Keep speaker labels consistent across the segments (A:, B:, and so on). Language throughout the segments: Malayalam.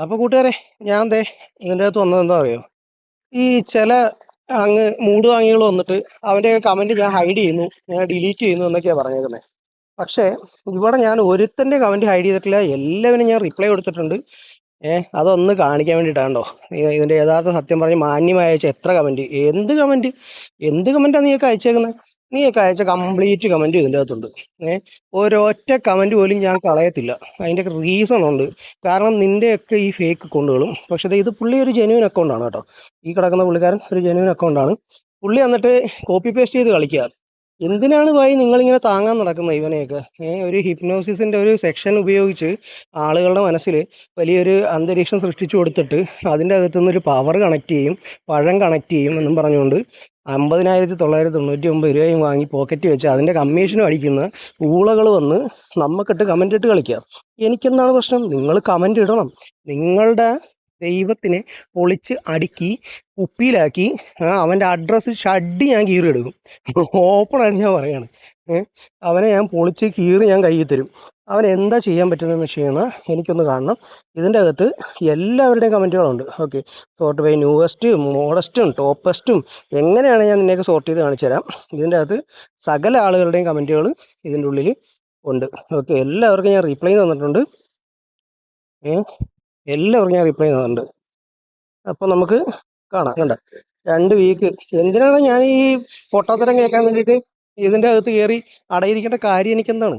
A: അപ്പോൾ കൂട്ടുകാരെ, ഞാൻ ദേ ഇതിൻ്റെ അകത്ത് വന്നത് എന്താ അറിയോ? ഈ ചില അങ്ങ് മൂട് വാങ്ങികൾ വന്നിട്ട് അവൻ്റെ കമൻറ്റ് ഞാൻ ഹൈഡ് ചെയ്യുന്നു, ഞാൻ ഡിലീറ്റ് ചെയ്യുന്നു എന്നൊക്കെയാണ് പറഞ്ഞേക്കുന്നത്. പക്ഷേ ഇവിടെ ഞാൻ ഒരുത്തൻ്റെ കമൻറ്റ് ഹൈഡ് ചെയ്തിട്ടില്ല, എല്ലാവരും ഞാൻ റിപ്ലൈ കൊടുത്തിട്ടുണ്ട്. അതൊന്ന് കാണിക്കാൻ വേണ്ടിയിട്ടാണ്ടോ ഇതിൻ്റെ യഥാർത്ഥ സത്യം പറഞ്ഞ് മാന്യമായി അയച്ച എത്ര കമൻറ്റ്, എന്ത് കമൻറ്റാണ് നീയൊക്കെ അയച്ചേക്കുന്നത്? നീയൊക്കെ അയച്ച കംപ്ലീറ്റ് കമൻറ്റ് ഇതിൻ്റെ അകത്തുണ്ട്. ഒരൊറ്റ കമൻറ്റ് പോലും ഞാൻ കളയത്തില്ല. അതിൻ്റെയൊക്കെ റീസൺ ഉണ്ട്. കാരണം നിൻ്റെയൊക്കെ ഈ ഫേക്ക് അക്കൗണ്ടുകളും, പക്ഷേ ഇത് പുള്ളി ഒരു ജെന്യൂൻ അക്കൗണ്ടാണ് കേട്ടോ. ഈ കിടക്കുന്ന പുള്ളിക്കാരൻ ഒരു ജെന്യൂൻ അക്കൗണ്ടാണ്. പുള്ളി എന്നിട്ട് കോപ്പി പേസ്റ്റ് ചെയ്ത് കളിക്കുക. എന്തിനാണ് ഭായി നിങ്ങളിങ്ങനെ താങ്ങാൻ നടക്കുന്നത് ഇവനെയൊക്കെ? ഒരു ഹിപ്നോസിസിൻ്റെ ഒരു സെക്ഷൻ ഉപയോഗിച്ച് ആളുകളുടെ മനസ്സിൽ വലിയൊരു അന്തരീക്ഷം സൃഷ്ടിച്ചു കൊടുത്തിട്ട് അതിൻ്റെ അകത്തുനിന്നൊരു പവർ കണക്ട് ചെയ്യും, പഴം കണക്ട് ചെയ്യും എന്നും പറഞ്ഞുകൊണ്ട് 50,999 രൂപയും വാങ്ങി പോക്കറ്റ് വെച്ച് അതിൻ്റെ കമ്മീഷനും അടിക്കുന്ന ഊളകൾ വന്ന് നമുക്കിട്ട് കമൻ്റ് ഇട്ട് കളിക്കുക. എനിക്കെന്താണ് പ്രശ്നം? നിങ്ങൾ കമൻ്റ് ഇടണം. നിങ്ങളുടെ ദൈവത്തിനെ പൊളിച്ച് അടുക്കി കുപ്പിയിലാക്കി അവൻ്റെ അഡ്രസ്സ് ഷഡ്ഡി ഞാൻ കീറിയെടുക്കും. ഓപ്പണായിട്ട് ഞാൻ പറയാണ്. അവനെ ഞാൻ പൊളിച്ച് കീറി ഞാൻ കയ്യിൽ തരും. അവൻ എന്താ ചെയ്യാൻ പറ്റുന്നതെന്ന് വെച്ച് കഴിഞ്ഞാൽ എനിക്കൊന്ന് കാണണം. ഇതിൻ്റെ അകത്ത് എല്ലാവരുടെയും കമൻറ്റുകളുണ്ട്. ഓക്കെ, സോർട്ട് ബൈ ന്യൂവസ്റ്റും മോഡസ്റ്റും ടോപ്പസ്റ്റും എങ്ങനെയാണ് ഞാൻ നിന്നെയൊക്കെ സോർട്ട് ചെയ്ത് കാണിച്ചു തരാം. ഇതിൻ്റെ അകത്ത് സകല ആളുകളുടെയും കമൻറ്റുകൾ ഇതിൻ്റെ ഉള്ളിൽ ഉണ്ട്. ഓക്കെ, എല്ലാവർക്കും ഞാൻ റിപ്ലൈ തന്നിട്ടുണ്ട്. എല്ലാവർക്കും ഞാൻ റിപ്ലൈ തന്നിട്ടുണ്ട്. അപ്പോൾ നമുക്ക് കാണാം. കണ്ട 2 വീക്ക് എന്തിനാണ് ഞാൻ ഈ പൊട്ടാത്തരം കേൾക്കാൻ വേണ്ടിയിട്ട് ഇതിൻ്റെ അകത്ത് കയറി അടയിരിക്കേണ്ട കാര്യം എനിക്കെന്താണ്?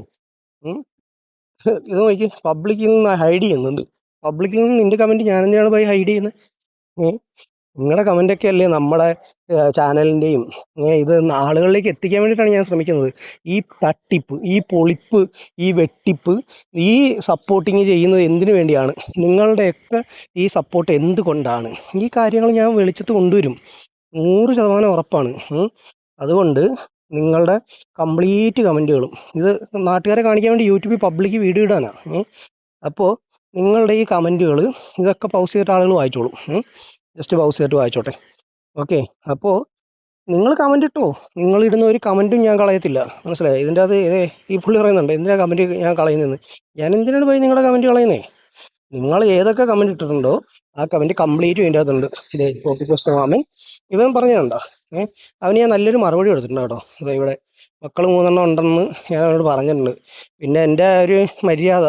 A: ഇത് നോക്കി, പബ്ലിക്കിൽ നിന്ന് ഹൈഡ് ചെയ്യുന്നുണ്ട്. പബ്ലിക്കിൽ നിന്ന് നിൻ്റെ കമൻറ്റ് ഞാൻ എന്തിനാണ് പോയി ഹൈഡ് ചെയ്യുന്നത്? നിങ്ങളുടെ കമൻ്റൊക്കെ അല്ലേ നമ്മുടെ ചാനലിൻ്റെയും ഇത് ആളുകളിലേക്ക് എത്തിക്കാൻ വേണ്ടിയിട്ടാണ് ഞാൻ ശ്രമിക്കുന്നത്. ഈ തട്ടിപ്പ്, ഈ പൊളിപ്പ്, ഈ വെട്ടിപ്പ്, ഈ സപ്പോർട്ടിങ് ചെയ്യുന്നത് എന്തിനു വേണ്ടിയാണ്? നിങ്ങളുടെയൊക്കെ ഈ സപ്പോർട്ട് എന്തുകൊണ്ടാണ്? ഈ കാര്യങ്ങൾ ഞാൻ വെളിച്ചത്ത് കൊണ്ടുവരും, 100% ഉറപ്പാണ്. അതുകൊണ്ട് നിങ്ങളുടെ കംപ്ലീറ്റ് കമൻറ്റുകളും ഇത് നാട്ടുകാരെ കാണിക്കാൻ വേണ്ടി യൂട്യൂബിൽ പബ്ലിക് വീഡിയോ ഇടാനാണ്. അപ്പോൾ നിങ്ങളുടെ ഈ കമൻറ്റുകൾ ഇതൊക്കെ പൗസ് ചെയ്തിട്ട് ആളുകൾ വായിച്ചോളും. ജസ്റ്റ് പൗസ് ചെയ്തിട്ട് വായിച്ചോട്ടെ. ഓക്കെ, അപ്പോൾ നിങ്ങൾ കമൻ്റ് ഇട്ടോ. നിങ്ങളിടുന്ന ഒരു കമൻറ്റും ഞാൻ കളയത്തില്ല, മനസ്സിലായി? ഇതിൻ്റെ അത് ഈ പുള്ളി പറയുന്നുണ്ട് എന്തിനാണ് കമൻറ്റ് ഞാൻ കളയുന്നതെന്ന്. ഞാൻ എന്തിനാണ് പോയി നിങ്ങളുടെ കമൻറ്റ് കളയുന്നേ? നിങ്ങൾ ഏതൊക്കെ കമൻറ്റ് ഇട്ടിട്ടുണ്ടോ ആ കമൻറ്റ് കംപ്ലീറ്റ് ഇതിൻ്റെ അകത്തുണ്ട്. ഇതേ കോപ്പി പേസ്റ്റ് മാമൻ ഇവൻ പറഞ്ഞതുണ്ടോ? അവന് ഞാൻ നല്ലൊരു മറുപടി കൊടുത്തിട്ടുണ്ട് കേട്ടോ. അതെ, ഇവിടെ മക്കൾ 3 ഉണ്ടെന്ന് ഞാൻ അവനോട് പറഞ്ഞിട്ടുണ്ട്. പിന്നെ എൻ്റെ ഒരു മര്യാദ,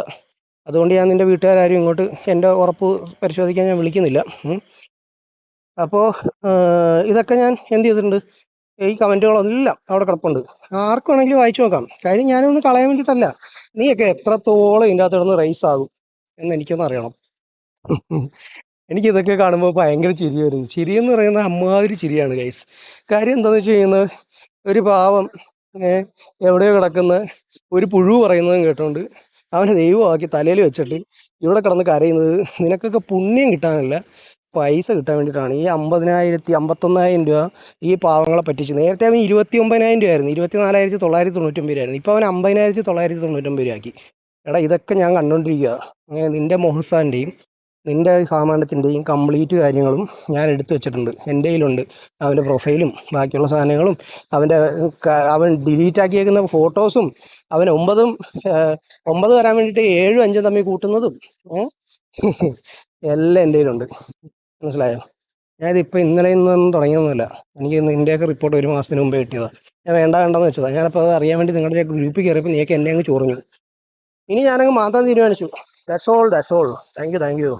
A: അതുകൊണ്ട് ഞാൻ നിൻ്റെ വീട്ടുകാരും ഇങ്ങോട്ട് എൻ്റെ ഉറപ്പ് പരിശോധിക്കാൻ ഞാൻ വിളിക്കുന്നില്ല. അപ്പോൾ ഇതൊക്കെ ഞാൻ എന്ത് ചെയ്തിട്ടുണ്ട്? ഈ കമൻറ്റുകളെല്ലാം അവിടെ കിടപ്പുണ്ട്. ആർക്ക് വേണമെങ്കിലും വായിച്ചു നോക്കാം. കാര്യം ഞാനൊന്ന് കളയാൻ വേണ്ടിയിട്ടല്ല. നീയൊക്കെ എത്രത്തോളം ഇതിൻ്റെ അകത്ത് കിടന്ന് റൈസ് ആകും എന്ന് എനിക്കൊന്ന് അറിയണം. എനിക്കിതൊക്കെ കാണുമ്പോൾ ഭയങ്കര ചിരി വരുന്നു. ചിരിയെന്ന് പറയുന്നത് അമ്മാതിരി ചിരിയാണ് ഗൈസ്. കാര്യം എന്താണെന്ന് വെച്ച് കഴിഞ്ഞാൽ ഒരു പാവം എവിടെയോ കിടക്കുന്ന ഒരു പുഴു പറയുന്നതും കേട്ടോണ്ട് അവനെ ദൈവമാക്കി തലയിൽ വെച്ചിട്ട് ഇവിടെ കിടന്ന് കരയുന്നത് നിനക്കൊക്കെ പുണ്യം കിട്ടാനല്ല, പൈസ കിട്ടാൻ വേണ്ടിയിട്ടാണ്. ഈ 51,000 രൂപ ഈ പാവങ്ങളെ പറ്റിച്ച്. നേരത്തെ അവൻ 29,000 രൂപയായിരുന്നു, 24,999 രൂപയായിരുന്നു. ഇപ്പോൾ അവൻ 50,999 രൂപയാക്കി. എടാ, ഇതൊക്കെ ഞാൻ കണ്ടുകൊണ്ടിരിക്കുക. നിൻ്റെ മൊഹസാൻ്റെയും നിൻ്റെ സാമാന്യത്തിൻ്റെയും കംപ്ലീറ്റ് കാര്യങ്ങളും ഞാൻ എടുത്തു വെച്ചിട്ടുണ്ട്. എൻ്റെ കയ്യിലുണ്ട് അവൻ്റെ പ്രൊഫൈലും ബാക്കിയുള്ള സാധനങ്ങളും അവൻ ഡിലീറ്റ് ആക്കിയേക്കുന്ന ഫോട്ടോസും അവൻ 9 വരാൻ വേണ്ടിയിട്ട് 7ഉം 5ഉം തമ്മിൽ കൂട്ടുന്നതും എല്ലാം എൻ്റെ കയ്യിലുണ്ട്, മനസ്സിലായോ? ഞാനിതിപ്പോൾ ഇന്നലെ ഇന്നൊന്നും തുടങ്ങിയൊന്നുമില്ല. എനിക്ക് നിൻ്റെയൊക്കെ റിപ്പോർട്ട് 1 മാസത്തിന് മുമ്പേ കിട്ടിയതാണ്. ഞാൻ വേണ്ടെന്ന് വെച്ചതാണ്. ഞാനപ്പോൾ അത് അറിയാൻ വേണ്ടി നിങ്ങളുടെ ഗ്രൂപ്പിൽ കയറിയപ്പോൾ നീയൊക്കെ എന്നെ അങ്ങ് ചൊറിഞ്ഞു. ഇനി ഞാനങ്ങ് മാറ്റാൻ തീരുമാനിച്ചു. That's all. Thank you.